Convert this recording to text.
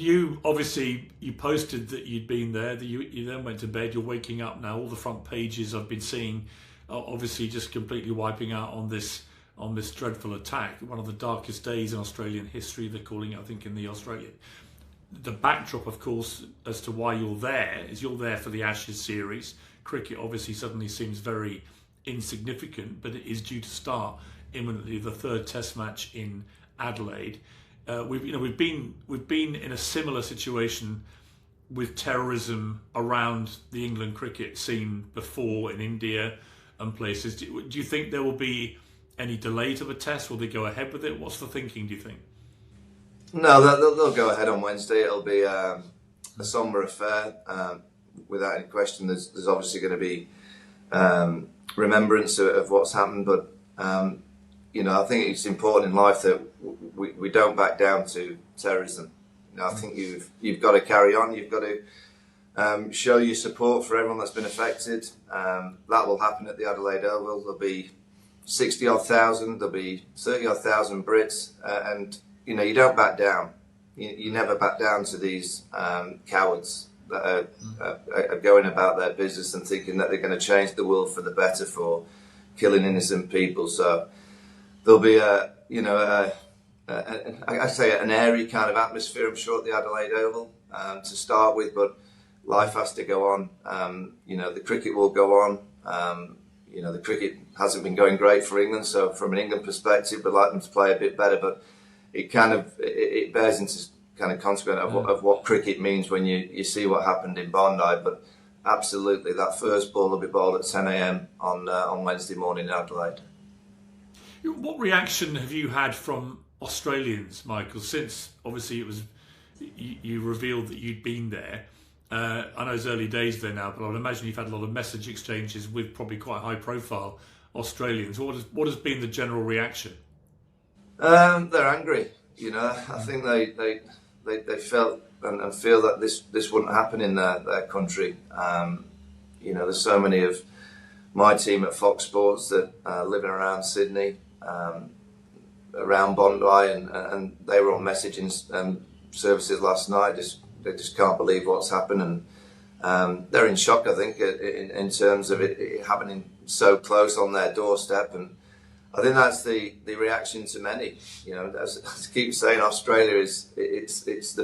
you obviously you posted that you'd been there. That you then went to bed. You're waking up now. All the front pages I've been seeing, are obviously just completely wiping out on this dreadful attack. One of the darkest days in Australian history. They're calling it, I think, in the Australian. The backdrop, of course, as to why you're there is you're there for the Ashes series. Cricket obviously suddenly seems very insignificant, but it is due to start imminently, the third Test match in Adelaide. We've been in a similar situation with terrorism around the England cricket scene before in India and places. Do you think there will be any delay to the test? Will they go ahead with it? What's the thinking, do you think? No, they'll go ahead on Wednesday. It'll be a sombre affair, without any question. There's obviously going to be remembrance of what's happened, but I think it's important in life that we don't back down to terrorism. I think you've got to carry on. You've got to show your support for everyone that's been affected. That will happen at the Adelaide Oval. There'll be 60-odd thousand. There'll be 30-odd thousand Brits, and you don't back down. You never back down to these cowards that are going about their business and thinking that they're going to change the world for the better for killing innocent people. So there'll be I say an airy kind of atmosphere, I'm sure, at the Adelaide Oval to start with, but life has to go on. The cricket will go on. The cricket hasn't been going great for England, so from an England perspective, we'd like them to play a bit better, but it bears into kind of consequence of what cricket means when you see what happened in Bondi. But absolutely, that first ball will be bowled at 10 a.m. on Wednesday morning in Adelaide. What reaction have you had from Australians, Michael, since obviously you revealed that you'd been there? I know it's early days there now, but I would imagine you've had a lot of message exchanges with probably quite high-profile Australians. What has been the general reaction? They're angry. I think they felt and feel that this wouldn't happen in their country. There's so many of my team at Fox Sports that living around Sydney, around Bondi, and they were on messaging services last night. They just can't believe what's happened, and they're in shock, I think, in terms of it happening so close on their doorstep. And I think that's the reaction to many. As I keep saying, Australia it's the